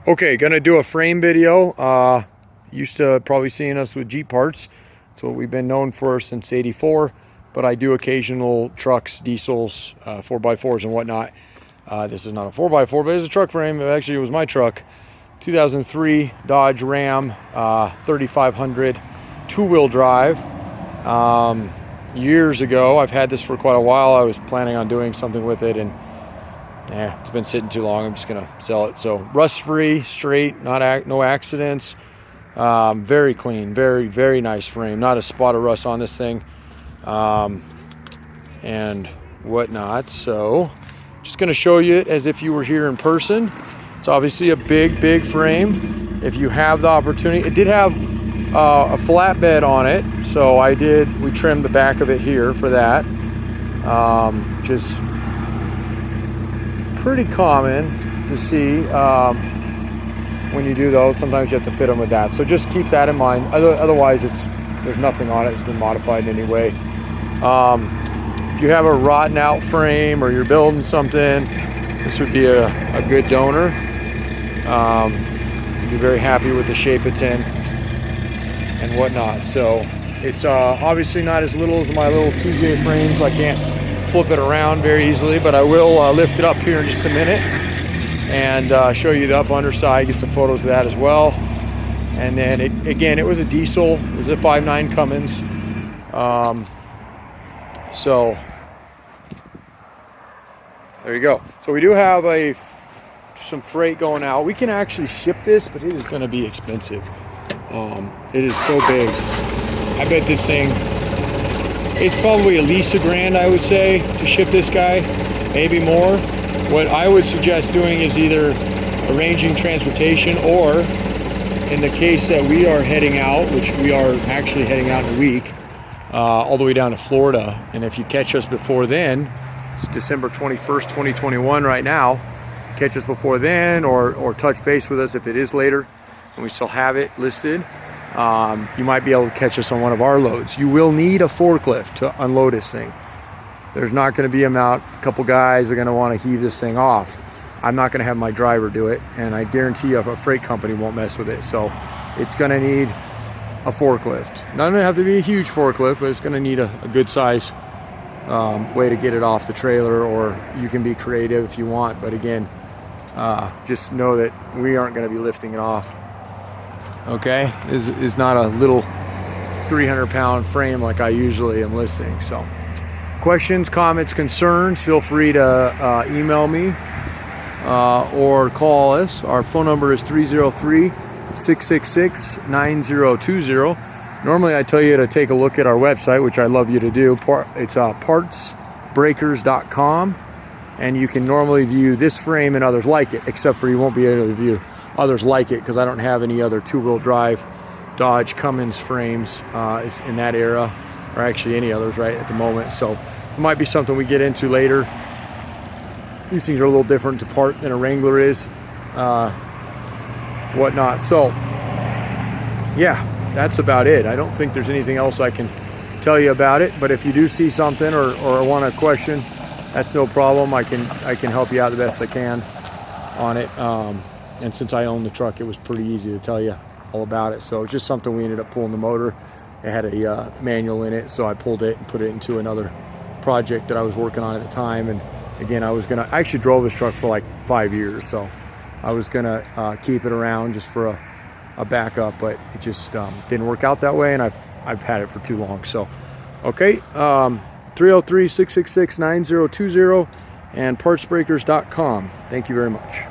Okay, gonna do a frame video. Used to probably seeing us with Jeep parts. That's what we've been known for since '84. But I do occasional trucks, diesels, 4x4s and whatnot. This is not a 4x4, but it's a truck frame. Actually, it was my truck. 2003 Dodge Ram 3500 two-wheel drive. Years ago, I've had this for quite a while. I was planning on doing something with it, and it's been sitting too long. I'm just gonna sell it. So rust-free, straight, no accidents, very clean, very nice frame. Not a spot of rust on this thing, and whatnot. So just gonna show you it as if you were here in person. It's obviously a big frame. If you have the opportunity, it did have a flatbed on it, so we trimmed the back of it here for that, which is pretty common to see when you do those. Sometimes you have to fit them with that, so just keep that in mind. Otherwise, there's nothing on it. It's been modified in any way. If you have a rotten out frame or you're building something, this would be a good donor. You'd be very happy with the shape it's in and whatnot. So it's obviously not as little as my little TJ frames. I can't flip it around very easily, but I will lift it up here in just a minute and show you the up underside, get some photos of that as well. And then again, it was a diesel. It was a 5.9 Cummins. So there you go. So we do have some freight going out. We can actually ship this, but it is going to be expensive. It is so big. I bet this thing, it's probably at least $1,000, I would say, to ship this guy, maybe more. What I would suggest doing is either arranging transportation, or in the case that we are heading out, which we are actually heading out in a week, all the way down to Florida. And if you catch us before then, it's December 21st, 2021 right now. If you catch us before then, or touch base with us if it is later and we still have it listed, you might be able to catch us on one of our loads. You will need a forklift to unload this thing. There's not going to be a couple guys are going to want to heave this thing off. I'm not going to have my driver do it, and I guarantee you a freight company won't mess with it. So it's going to need a forklift. Not going to have to be a huge forklift, but it's going to need a good size way to get it off the trailer, or you can be creative if you want. But again, just know that we aren't going to be lifting it off. Okay, is not a little 300-pound frame like I usually am listing. So questions, comments, concerns, feel free to email me or call us. Our phone number is 303-666-9020. Normally I tell you to take a look at our website, which I love you to do. It's partsbreakers.com, and you can normally view this frame and others like it, except for you won't be able to view others like it because I don't have any other two-wheel drive Dodge Cummins frames in that era, or actually any others right at the moment. So it might be something we get into later. These things are a little different to part than a Wrangler is, whatnot. So yeah, that's about it. I don't think there's anything else I can tell you about it, but if you do see something or want a question, that's no problem. I can help you out the best I can on it. And since I own the truck, it was pretty easy to tell you all about it. So it's just something we ended up pulling the motor. It had a manual in it, so I pulled it and put it into another project that I was working on at the time. And again, I actually drove this truck for like 5 years, so I was gonna keep it around just for a backup, but it just didn't work out that way, and I've had it for too long. So okay, 303-666-9020 and partsbreakers.com. Thank you very much.